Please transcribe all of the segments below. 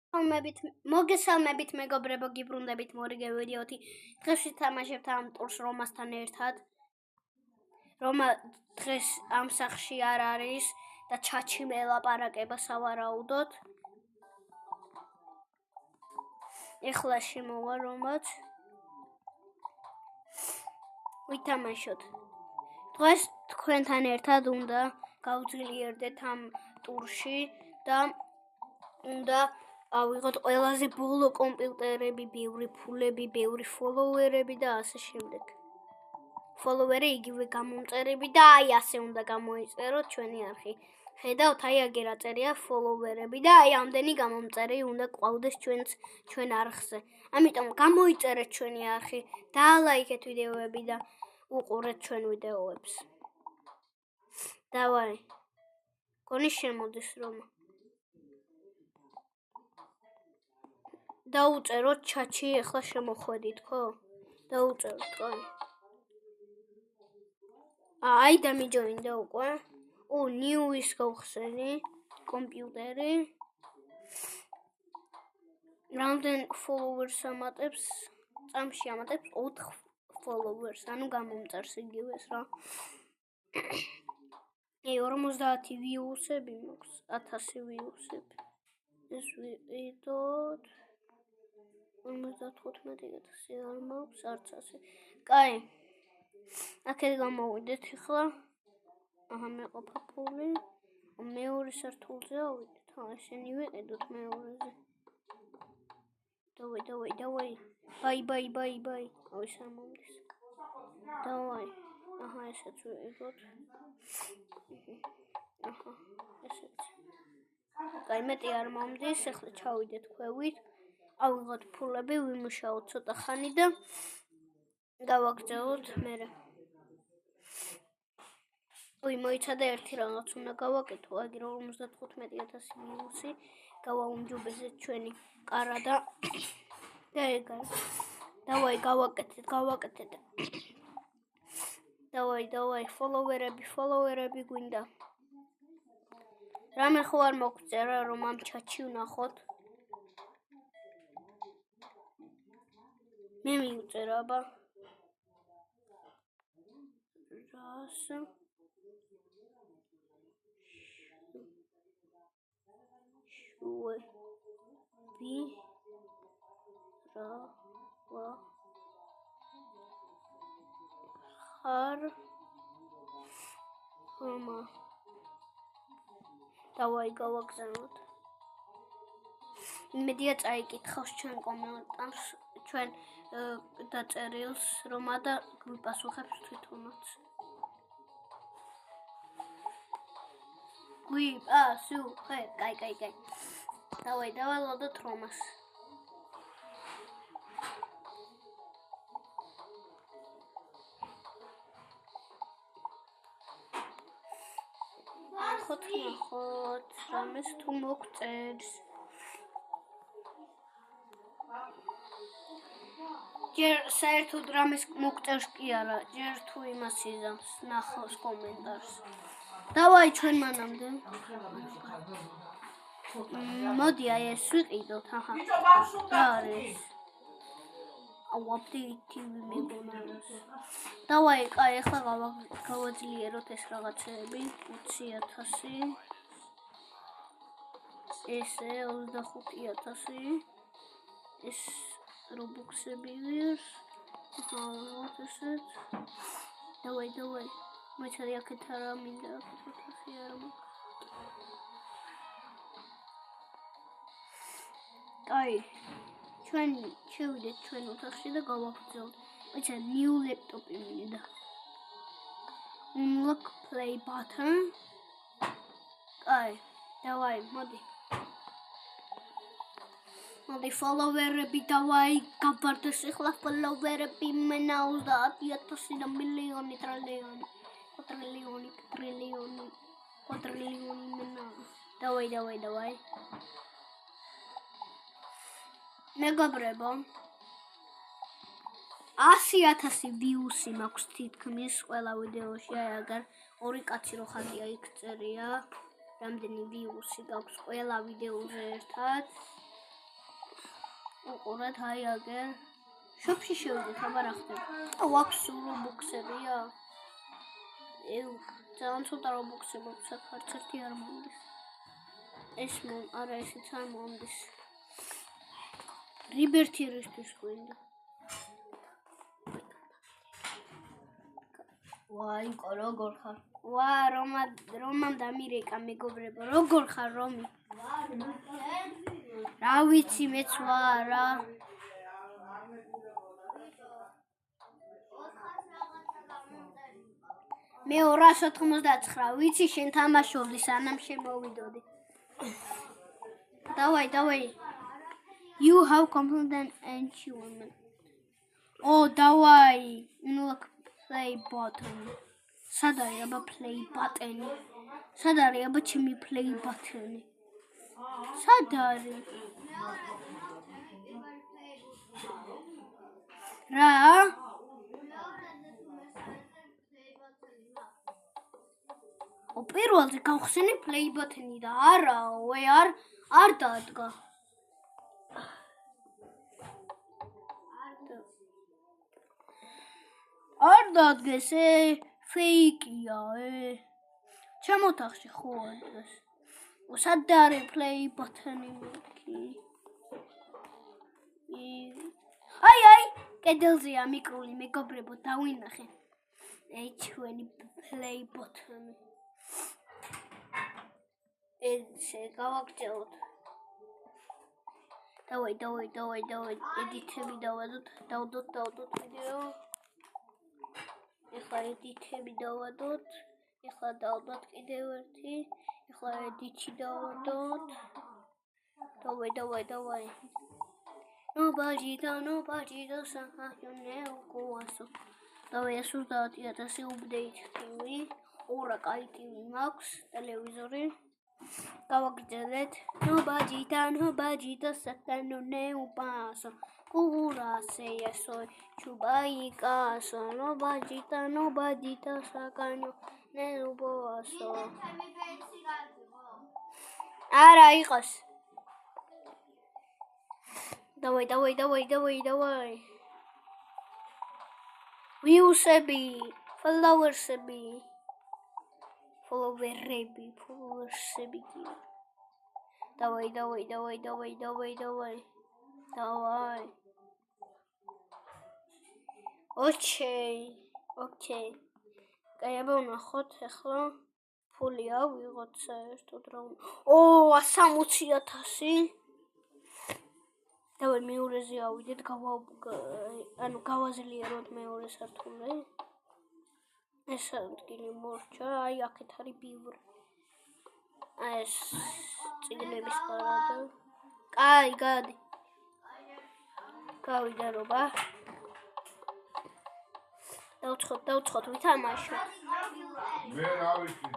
მოგესალმებით მეგობრებო, გიბრუნდებით მორიგე ვიდეოთი. დღეს ვთამაშებთ ამ ტურს რომასთან ერთად. რომა დღეს ამ სახლში არ არის და ჩაჩი მელაპარაკება სავარაუდოდ. ეხლა შემოვა რომაც. ვითამაშოთ. დღეს თქვენთან ერთად უნდა გავძლიერდეთ ამ ტურში და უნდა ავიღოთ ყველაზე ბოლო კომპიუტერები, ბევრი ფულები, ბევრი ფოლოვერები და ასე შემდეგ. ფოლოვერი იგივე გამომწერები და აი ასე უნდა გამოიწეროთ ჩვენი არხი. ხედავთ, აი აგერ აწერია ფოლოვერები და აი ამდენი გამომწერი უნდა ყავდეს ჩვენ არხზე. ამიტომ გამოიწერეთ ჩვენი არხი, დაალაიქეთ ვიდეოები და უყურეთ ჩვენ ვიდეოებს. დავაი. გონი შემოდის რომ დაუწეროთ ჩატში, ახლა შემოხვედით, ხო? დაუწეროთ, ხო? აი დამიჯოინდა უკვე. new is გავხსენი კომპიუტერი. რამდენ followers ამატებს? წამში ამატებს 4 followers, ანუ გამომწერს იგივეს რა. 50 views-ები მაქვს, 1000 views-ები. ეს ვიყიდოთ. 55,000 არ მაქვს, არც ასე. კაი. აქეთ გამოვიდეთ ახლა. მეყოფა ფული. მეორე სართულზე ავიდეთ. ესენი ვიყიდოთ მეორეზე. დავაი. ბაი. ის არ მომდის. დავაი. ესეც ვიყიდოთ. ესეც. კაი, მეტი არ მომდის, ახლა ჩავიდეთ ქვევით. ავიღოთ ფულები, ვიმუშაოთ ცოტა ხანი და გავაგზავნოთ მერე. მოიცადა ერთი რაღაც უნდა გავაკეთო, აგერ 55,000 views-ი, გავაუმჯობესეთ ჩვენი კარა და ეგა. დავაი, გავაკეთეთ. დავაი, ფოლოვერები გვინდა. რამე ხო არ მოგწერა რომ ამ ჩატში ვნახოთ. მე მიუწერა აბა. რას? დავაი გავაგზავნოთ. იმედია წაიკითხავს ჩვენ კომენტარს, ჩვენ დაწერილს რომა და გვიპასუხებს თვითონაც. კაი. დავაი დავალოდოთ რომას. ნახოთ, რამეს თუ მოგწერს. ჯერ საერთოდ რამეს მოგწერს კი არა, ჯერ თუ იმას იზამს, ნახავს კომენტარს. დავაი ჩვენ მანამდე. მოდი აი ეს ვიყიდოთ, რა არის? აპდეიტი მეგონა. დავაი, კაი, ახლა გავაძლიეროთ ეს რაღაცეები, 20,000. ესე 25,000. ეს რობოქსები ვირს. ესეთ. დავაი. მოიცადე აქეთ არა მინდა, აქეთ 400 არ მაქვს. კაი. ჩვენ შევიდეთ ჩვენ ოთახში და გავაგზავნოთ. მოიცადე new laptop-ი მინდა. Unlock play button. კაი, დავაი, მოდი ფოლოვერები დავაი, გავარდეს ახლა ფოლოვერები მენა 30,000 და მილიონი, კვადრილიონი მენა. დავაი. მეგობრებო, 100,000 views-ი მაქვს თითქმის ყველა ვიდეოში, აი აგარ ორი კაცი რო ხატია იქ წერია, რამდენი views-ი გაქვს ყველა ვიდეოზე ერთად. უყურეთ, აი აგერ. შოპში შევიდეთ, აბა რა ხდება. აქვს რობოქსებია. ძალიან ცოტა რობოქსები აქვს, არც ერთი არ მომდის. არა, ესეც არ მომდის. რიბერთიერისთვის გვინდა. ვაი, როგორ ხარ? ვა, რომამ დამირეკა მეგობრებო, როგორ ხარ რომი? რა ვიცი, მეც ვარა. მე 299 ვიცი შენ თამაშობდი სანამ შემოვიდოდი. დავაი. You have completed an achievement. დავაი. Unlock play button. სად არის აბა play button-ი? სად არის აბა ჩემი play button-ი? სად არის? რა? პირველზე გავხსენი play button-ი და არ დადგა. არ დადგეს, ფეიკია, ჩემო თახში ხო არის. სად არის play button-ი მეკი? აი, კედელზეა მიკრული მეგობრებო, დავინახე. ჩვენი play button-ი. ესე გავაგრძელოთ. დავაი, ედიტები დავდოთ ვიდეო. ეხლა ედიტები დავადოთ. ეხლა დავდოთ კიდევ ერთი. ეხლა ედიტი დავადოთ. დავაი. Nobody does so. დავაი 30,000 update TV. ორა კაი TV მაქვს, ტელევიზორი. გავაგრძელეთ. Nobody does so. Curase soy chubaikaso. Nobody does so. არა იყოს. დავაი. Views-ები, followersები. Followersები კი. დავაი. Okay. კაი, აბა ვნახოთ ახლა. ფული ავიღოთ საერთოდ რა უნდა. 160,000. დავაი მეორეზე ავიდეთ, გავაზლიაროთ მეორე სართული. ეს ადგილი მორჩა, აი აქეთ არის ბევრი. ეს წიგნების ყარადა. კაი, გადი. გავიდა რობა. დავცხოთ, ვითამაშოთ. მე რა ვიცი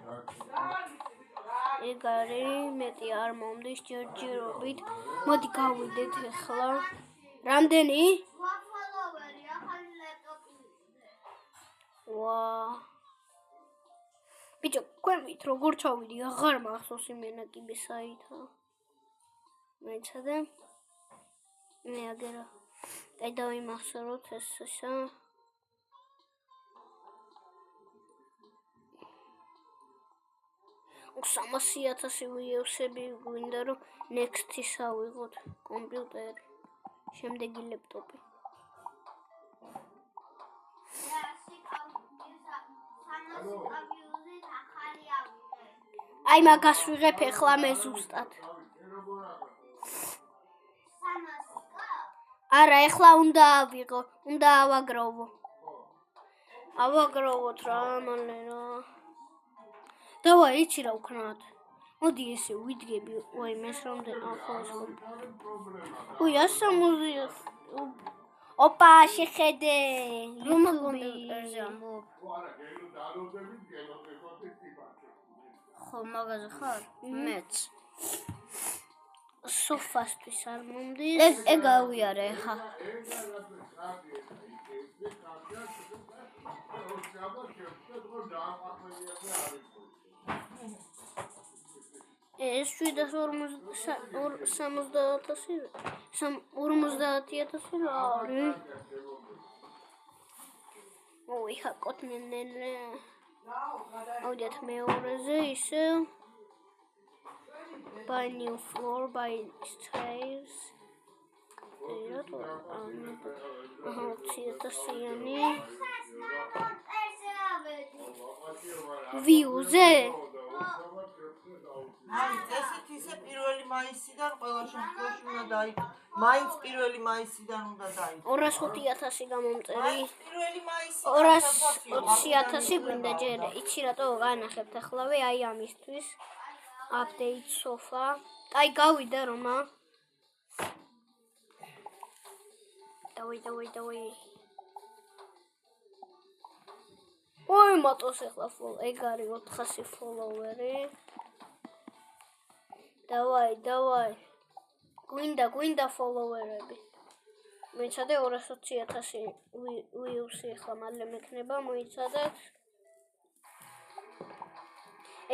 ეგ არის, მეტი არ მომდის ჯერჯერობით. მოდი გავიდეთ ახლა. რამდენი? ვა. ბიჭო, ქვევით როგორ ჩავიდი, აღარ მახსოვს იმენა კიბე საითა. მეცადე. მე აგერა. კაი, დავიმახსოვროთ ესა. 300,000 ვიუსები გვინდა რომ next-ის ავიღოთ კომპიუტერი. შემდეგი ლეპტოპი. აი მაგას ვიღებ ახლა მე ზუსტად. არა, ახლა უნდა ავიღო, უნდა ავაგროვო. ავაგროვოთ რა, მალე რა. დავაი, იცი რა ვქნათ. მოდი ესე ვიდგები, ვაიმე რამდენი ახალს კომპიუტერი. 160. ოპა, შეხედე. რომ კომპიუტერზე ამბობ. ხო, მაგაზე ხარ? მეც. სოფასთვის არ მომდის. ეგ ავიარე ხა. ეს 750.000 არის. მოიხაკოთ ნენე. ავდეთ მეორეზე ისე. Buy new floor, buy stairs. Aha, 2000-იანი. View-ზე? ესეთ ისე 1 მაისიდან ყველა შემთხვევაში უნდა დაიწყო. მაინც 1 მაისიდან უნდა დაიწყო. 205,000 გამომწერი. 1 მაისი 220,000 გვინდა ჯერ. იცი რატო განახებთ ახლავე აი ამისთვის. Update sofa. აი გავიდა რომა. დავი. ой, მოტოს ახლა ეგ არის 400 ფოლოვერი. დავაი. გვინდა ფოლოვერები. მეცადე 220,000 ვიუსი ახლა მალე მექნება, მოიცადეთ.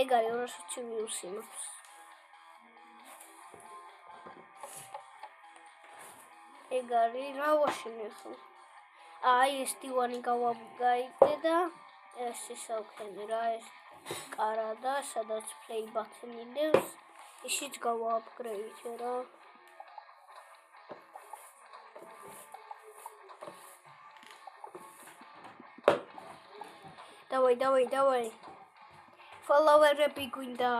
ეგ არის 220 ვიუსი მაქვს. ეგ არის რა ვაშინე ხო? აი ეს დივანი გავაიგე და ეს ისაუქენი რა ეს კარადა, სადაც play button იდევს. ისიც გავააპგრეიდე რა. დავაი. ფოლოვერები გვინდა.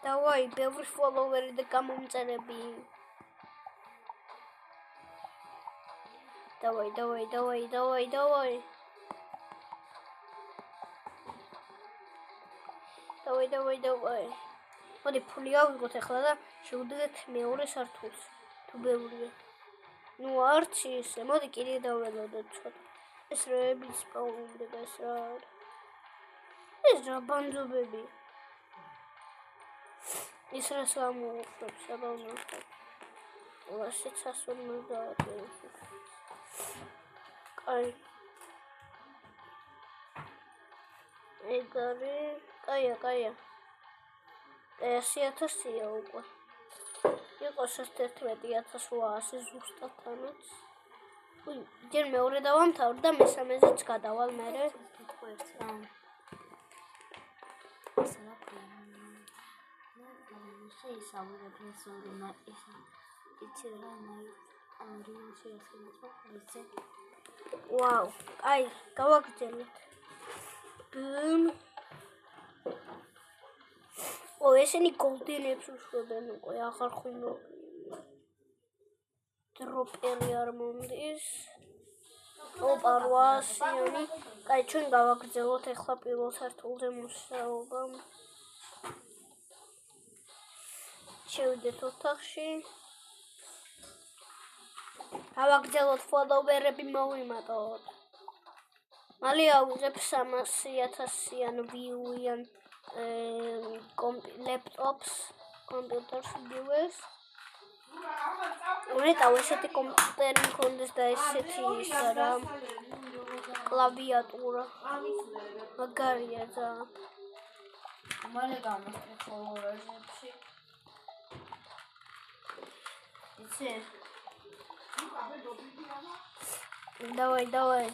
დავაი, ბევრი ფოლოვერი და გამომწერები. დავაი. მოდი ფული ავიღოთ ახლა და შევდივართ მეორე სართულს. თუ ბევრია. ნუ არც ისე, მოდი კიდე დაველოდოთ ცოტა. ეს რეების პრობლემდება ეს რა არის. ეს რა ბანძობები. ის რას ამოუხსნებს საბავშვო. 250. კაი. ეგ არის, კაია. 100,000 უკვე. იყოს 11,800 ზუსტად თანაც. ჯერ მეორე დავამთავრ და მესამეზეც გადავალ მერე. ვაუ, აი, გავაგრძელეთ. ესენი გოლდენებს უშვებენ უკვე, აღარ ხუნო. დროპერი არ მომდის. ოპა 800-იანი. კაი, ჩვენ გავაგრძელოთ ახლა პირველ სართულზე მუშაობა. შევიდეთ ოთახში. გავაგრძელოთ ფოლოვერები მოვიმატოთ. მალე ავიღებ 300,000-იან ვიუიან laptops, computers viewers. Ունეტავ ესეთი კომპიუტერი მქონდეს და ესეთი ისა რა კლავიატურა. მაგარია ძალიან. მალე გამოსწრებ ფოლოვერებში. იცი? დავაი.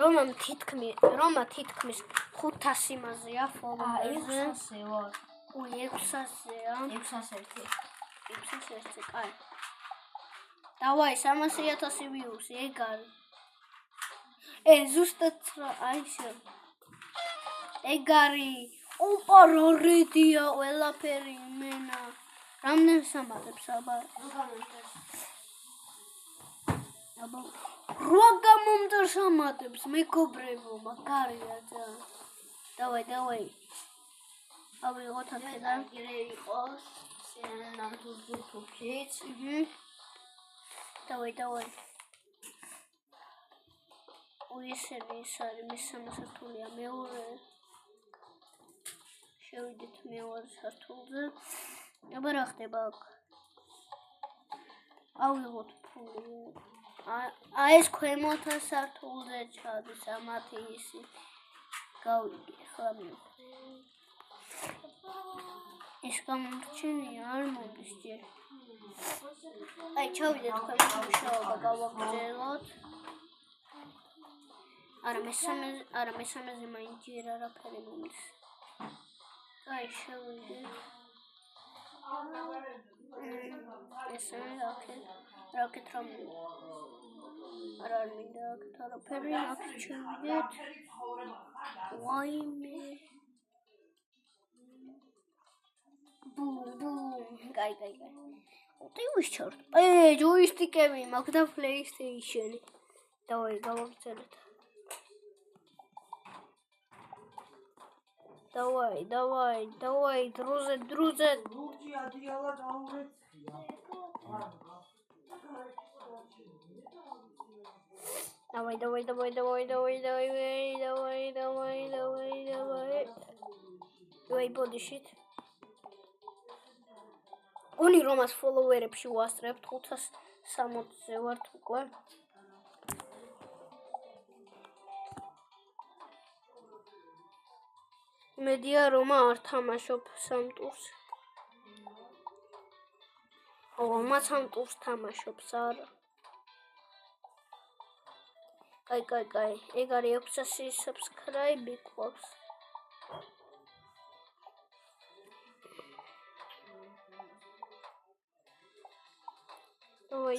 რომა თითქმის 500 მაზეა ფოლოვერზე. 600 ვარ. 600-ია. 601, კაი. დავაი 300,000 ვიუსი, ეგ არის. ზუსტად აი შე. ეგ არის. ოპა რა რედია, ყველაფერი იმენა. რამდენ სამატებს აბა? რა გამომწერ სამატებს, მეგობრებო, მაგარია ძალიან. დავაი. ავიღოთ აქედან. კიდე იყოს. ნამდვილად. დავაი. ესენი ის არის მესამე სართულია მეორე. შევიდეთ მეორე სართულზე. აბა რა ხდება აქ? ავიღოთ ფული. ეს ქვემოთა სართულზე ჩადის ამათი ისი. გავიგე ახლა ეს გამორჩენია არ მოდის ჯერ აი ჩავიდეთ თქვენ მუშაობა გავაგრძელოთ არა მესამეზე მაინც ჯერ არაფერი მომდის აი შევიდეთ ესე რაკეთ რომ არ მინდა აქეთ არაფერი აქეთ შევიდეთ ვაიმე ბუმ კაი უთი ვიშჩორდ ჯოისტიკები მაქვს და PlayStation-ი დავაი გავაგრძელეთ დავაი დროზე ლურჯი ადრიალა გაურეცხია დავაი ბოდიშით გონი რომას ფოლოვერებში ვასწრებთ 560-ზე ვართ უკვე მედია რომა არ თამაშობ სამ ტურს მას ამ ტურს თამაშობს არა კაი ეგ არის 600 subscribe ყავს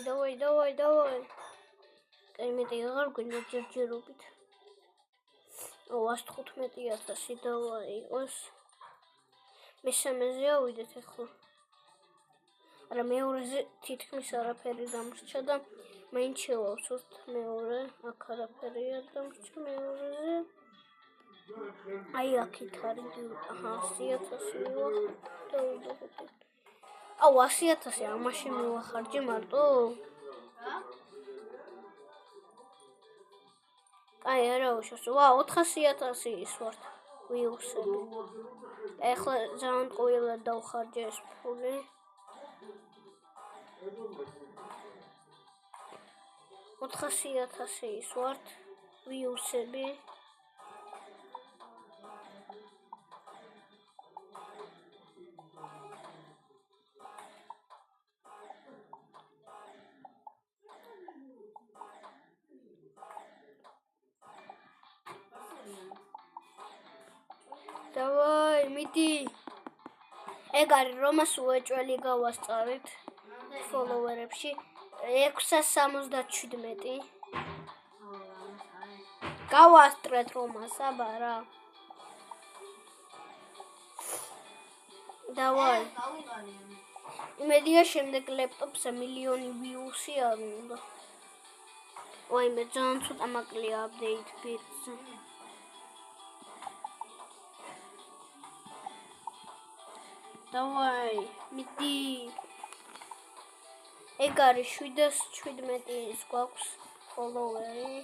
დავაი კაი მეტი აღარ გვინდა ჯერჯერობით 115,000 დავაი იყოს მესამეზე ავიდეთ ახლა არა მეორეზე თითქმის არაფერი დამრჩა და მაინც შევავსოთ მეორე აქ არაფერი არ დამრჩა მეორეზე აი აქეთ არის 100,000 მივახარჯე აუ 100,000 ამაში მივახარჯე მარტო აი არა უშავს 400,000 ის ვართ ვიუსები ეხლა ძალიან ყველა დავხარჯე ეს ფული 400,000 ის ვართ ვიუსები დავაი მიდი ეგ არის რომას უეჭველი გავასწარით ფოლოვერებში 677 გავასწრეთ რომას აბარა დავაი იმედია შემდეგ ლეპტოპზე მილიონი ვიუსი არ უნდა ვაიმე ძალიან ცოტა მაკლია აპდეიტ ბირთზე დავაი მიდი ეგ არის 717 ის გვაქვს ფოლოვერი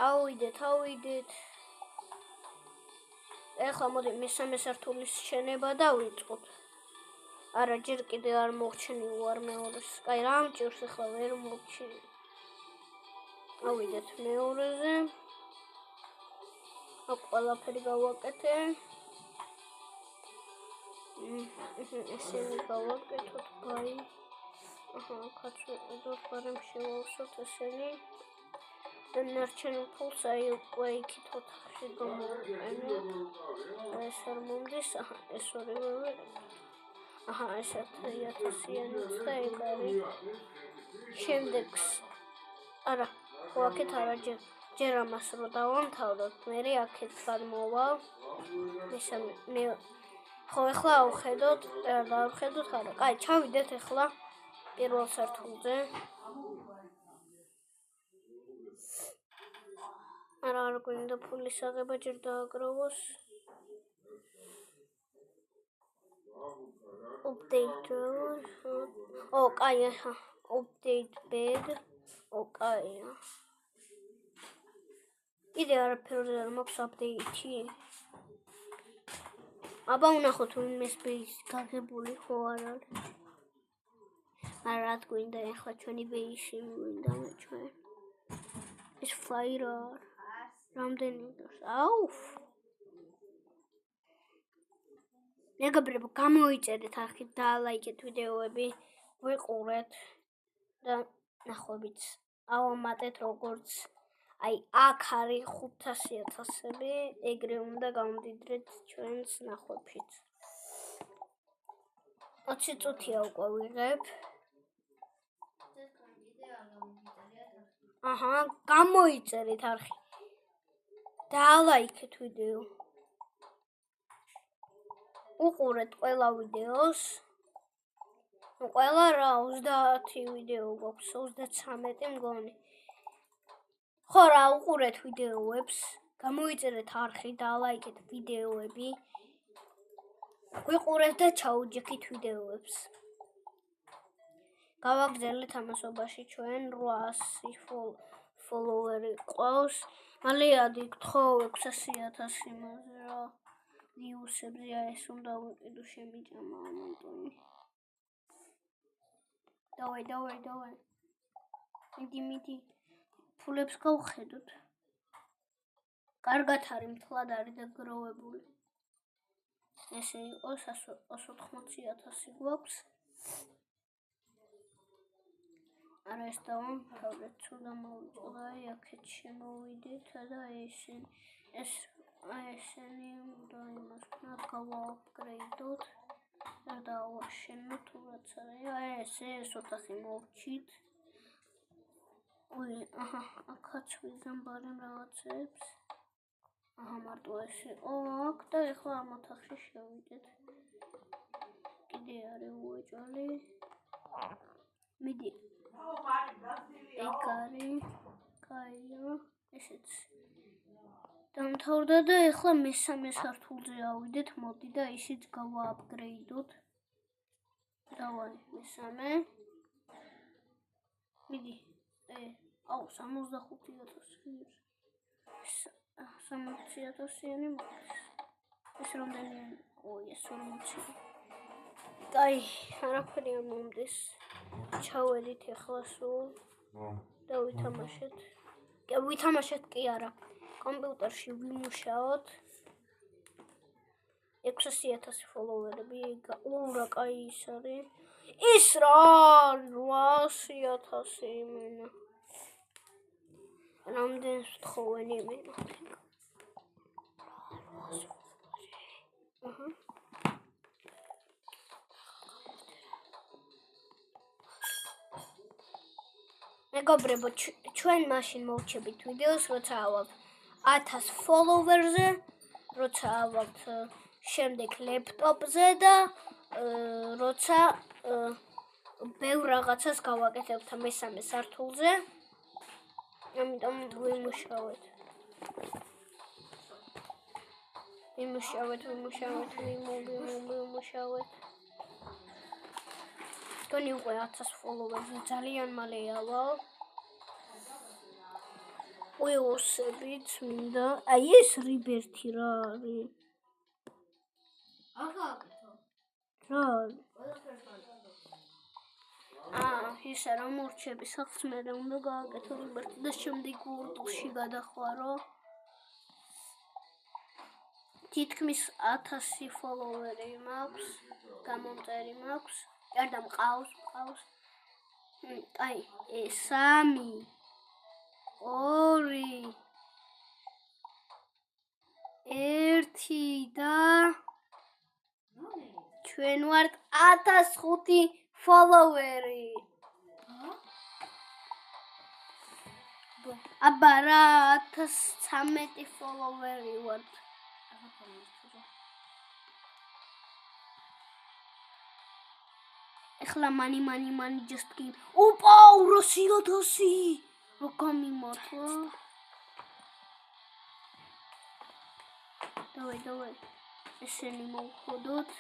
ავიდეთ ეხლა მოდი მესამე სართულის შენება დავიწყოთ არა ჯერ კიდე არ მოვჩენი ვარ მეორეს კაი რა მჭირს ახლა ვერ მოვჩენი ავიდეთ მეორეზე აქ ყველაფერი გავაკეთე ესენი გავაკეთოთ კაი კაცო პარემ შევავსოთ ესენი დანარჩენ ფულს აი უკვე იქით ოთახში გამოვიყენე ეს არ მომდის ეს ორივე ეს 1000-იანიც და ეგ არის შემდეგს არა აქეთ არა ჯერ ამას რო დავამთავროთ მე აქეთ გადმოვალ მე ხო ახლა ავხედოთ დავხედოთ არა კაი ჩავიდეთ ახლა პირველ სართულზე არა არ გვინდა ფულის აღება ჯერ დააგროვოს update კაი update bed კაია კიდე არაფერი არ მაქვს აპდეიტი აბა ვნახოთ ვინმეს ბეისი გაგებული ხო არ არის არა რა გვინდა ახლა ჩვენი ბეისი გვინდა ჩვენ ეს ფაირა რამდენი გავს? აუფ. მეგობრებო, გამოიწერეთ არხით და ლაიქეთ ვიდეოები, ვიყურეთ და ნახვებით ავამატეთ როგორც აი აქ არის 500,000-ები, ეგრე უნდა გამოდიდრეთ ჩვენს ნახვებშიც. 20 წუთია უკვე ვიღებ. აჰა, გამოიწერეთ არხი. და ლაიქეთ ვიდეო. უყურეთ ყველა ვიდეოს. ყველა რა 30 ვიდეო გვაქვს, 33 მგონი. ხო რა, უყურეთ ვიდეოებს, გამოიწერეთ არხი და ლაიქეთ ვიდეოები. ვიყურეთ და ჩაუჯექით ვიდეოებს. გავაგრძელეთ ამასობაში ჩვენ 800 ფოლოვერი ყავს. მალე ადიქთხო 600,000 იმაზე რა. ვიუსებზე ეს უნდა ვიყიდო შემიჭამა ამონტონი. დავай. მიდი. ფულებს გავხედოთ. კარგად არის, მთლად არის დაგროვებული. ესე იყო 180,000 გვაქვს. არა ეს დავამთავრეთ, თუ დამოვიწყდა, აქეთ შემოვიდეთ და ესენი უნდა იმას ვქნათ, გავააპგრეიდოთ და დავაშენოთ თუ რაც არის. ეს ოთახი მოვჭით. აჰა, აქაც ვიზამბარემ რაღაცებს. აჰა, მარტო ეს იყო აქ და ეხლა ამ ოთახში შევიდეთ. კიდე არის უეჭველი. მიდი. ეგ არის. კაია, ესეც. დამთავრდა და ეხლა მესამე სართულზე ავიდეთ, მოდი და ისიც გავააპგრეიდოთ. დავაი, მესამე. მიდი. 65,000. 60,000-იანი მოდის. ეს რამდენიანი? ეს 40. კაი, არაფერი არ მომდის. ჩავედით ეხლა სულ და ვითამაშეთ. ვითამაშეთ კი არა. კომპიუტერში ვიმუშაოთ. 600,000 ფოლოვერები, ურა კაი ის არის. ის რა არის 800,000 იმენა. რამდენს ვთხოვენ იმენა. აჰა. მეგობრებო, ჩვენ მაშინ მოვჩებით ვიდეოს, როცა ავალთ 1000 ფოლოვერზე, როცა ავალთ შემდეგ ლეპტოპზე და როცა ბევრ რაღაცას გავაკეთებთ მესამე სართულზე. ამიტომ ვიმუშავეთ. თქვენი უკვე 1000 ფოლოვერზე ძალიან მალე ავალ. უიოსებით მინდა. აი ეს რიბერთი რა არის? რა არის? ისა რა მორჩები სახს მე უნდა გააკეთო რიბერთი და შემდეგ ურტლში გადახვარო. თითქმის 1000 ფოლოვერი მაქვს, გამომწერი მაქვს. და მყავს. აი, 3 2 1 და ჩვენ ვართ 1005 ფოლოვერი. აბა რა 1013 ფოლოვერი ვართ. ეხლა მანი just give. ოპა 200,000. რა გამიმართლა? დავай. ესენი მოვხოდოთ.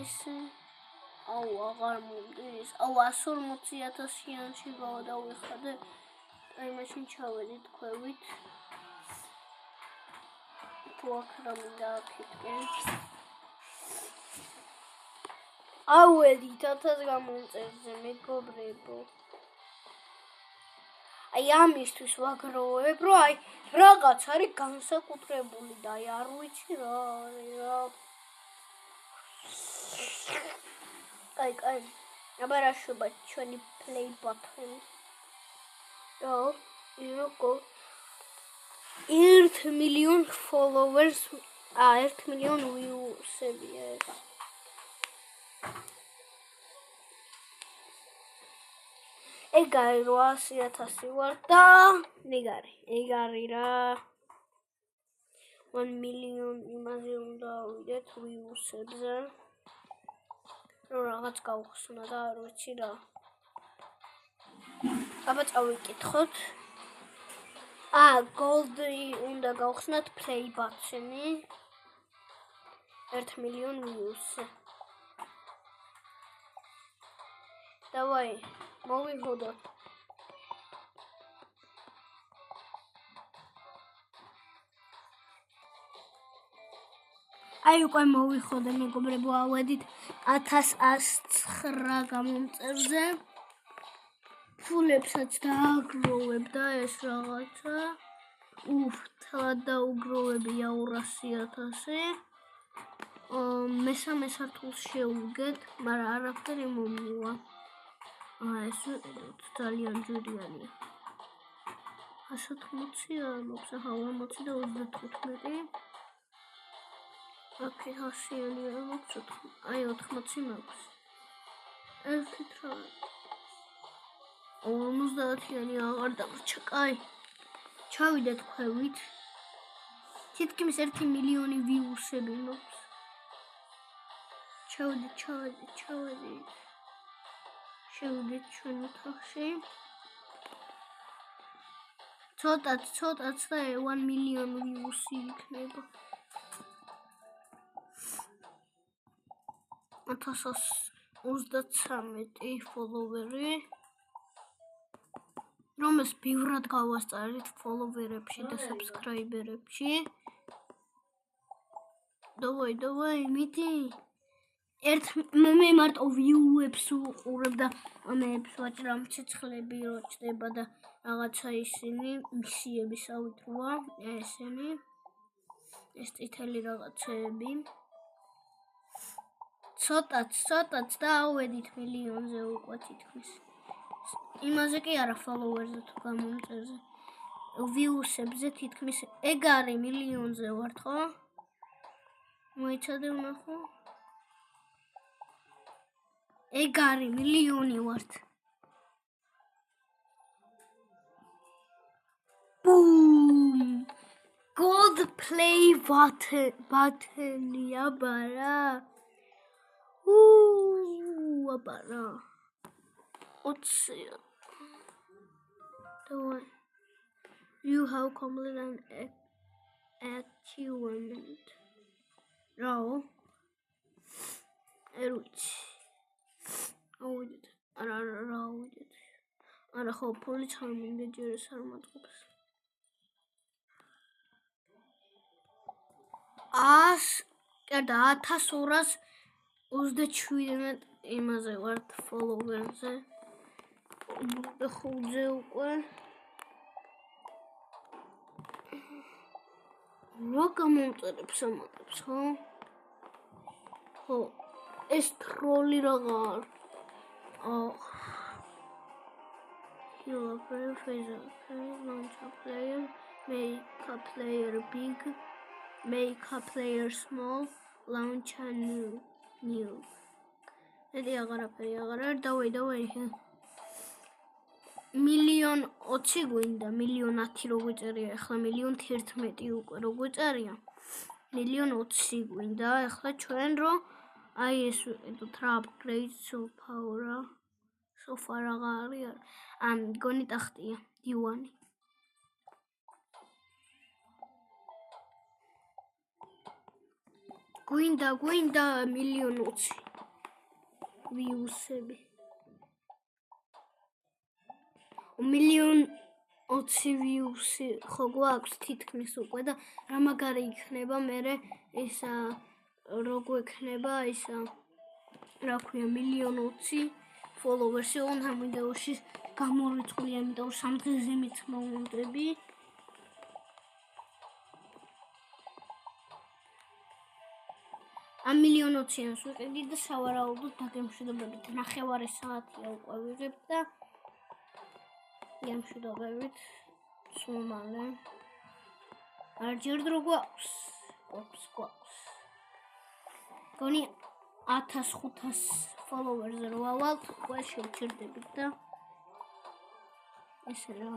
ესე აღარ მომდის. 140,000-იანში გავადავიხადე. აი მაშინ ჩავედით ქვევით. თუ აქ რამე დააკეთე. ავედით 1000 გამომწერზე მეგობრებო. აი ამისთვის ვაგროვებ, რომ აი რაღაც არის განსაკუთრებული და აი არ ვიცი რა არის რა. კაი. აბა რა შვება ჩვენი play button. რა, იყო 1 მილიონ followers, 1 მილიონ views-ებია ეს. ეგარი 800,000 ვარ და ეგარი რა 1 მილიონ იმაზე უნდა ავიდეთ views-ებზე რომ რაღაც გავხსნა და არ ვიცი რა აბა წავიკითხოთ gold უნდა გავხსნათ play button-ი 1 მილიონ views დავაი მოვიხოდოთ აი უკვე მოვიხოდე მეგობრებო ავედით 1109 გამომწერზე ფულებსაც დააგროვებ და ეს რაღაცა თლად დაუგროვებია 200,000 მესამე სართულს შევუდგეთ მაგრამ არაფერი მომივა ეს ძალიან ჯვარიანია 180 არის 40 და 35 ოკეი, ასიანი არ მაქვს, აი 80 მაქვს. ერთით რა. 50-იანი აღარ დაგრჩა, კაი. ჩავიდეთ ქვევით. თითქმის 1 მილიონი views-ები მაქვს. ჩავიდეთ. შევიდეთ ჩვენ ოთახში. ცოტაც და 1 მილიონ views-ი იქნება. 1023 follower-ი რომელს ბევრად გავასწარით follower-ებში და subscriber-ებში დავაი მიდი მე მარტო view-ებს უყურებ და ამებს ვაჭრამ ცეცხლები რო ჩდება და რაღაცა ისინი მისიებისავით როა ესენი ეს წითელი რაღაცები ცოტაც და ავედით მილიონზე უკვე თითქმის. იმაზე კი არა follower-ზე თუ გამომწერზე. views-ებზე თითქმის ეგარი მილიონზე ვართ, ხო? მოიცადე ვნახო. ეგარი მილიონი ვართ. Boom! Gold play button-ი აბარა. აბარა 20 Давай. You have completed an achievement. Raw. Erwich. არა ხო ფული ჩამიგდე ჯერ ეს არ მაწყობს. 1227 იმაზე ვართ follower-ზე. და ხუთზე უკვე. რა გამომწერებს ამატებს, ხო? ხო, ეს ტროლი რაღა არ. Heal a player, phase a player, launch a player, make a player big, make a player small, launch a new. Эти აღარაფერი აღარ არის, დავაი. მილიონ 20 გვინდა, მილიონ 10 რო გვიწერია, ახლა მილიონ 11 უკვე რო გვიწერია. მილიონ 20 გვინდა, ახლა ჩვენ რო აი ეს ვიყიდოთ რა upgrade so far აღა არის. მგონი ტახტია, დივანი. გვინდა მილიონ 20 views-ები. მილიონ 20 views-ი ხო გვაქვს თითქმის უკვე და რა მაგარი იქნება მერე ისა რო გვექნება ისა რა ქვია მილიონ 20 followers-ი უნდა ამ ვიდეოში გამორიცხული, ამიტომ 3 დღეზე მithმოვნდები. ამ მილიონ 20-იანს ვიყიდი და სავარაუდოდ დაგემშვიდობებით 9 საათია უკვე ვიღებ და გემშვიდობებით სულ მალე. არ ჯერ დრო გვაქვს. გონი 1500 followers-ზე რო ავალთ, უკვე შევჭირდებით და ესე რა.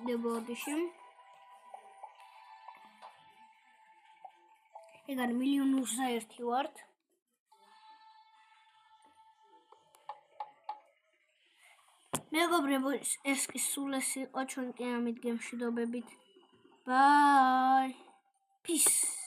დებოდიში. ეგარ მილიონ 21 ვართ. მეგობრებო, ეს კი სულ ეს იყო, ჩვენ კი ამით გემშვიდობებით. Bye. Peace.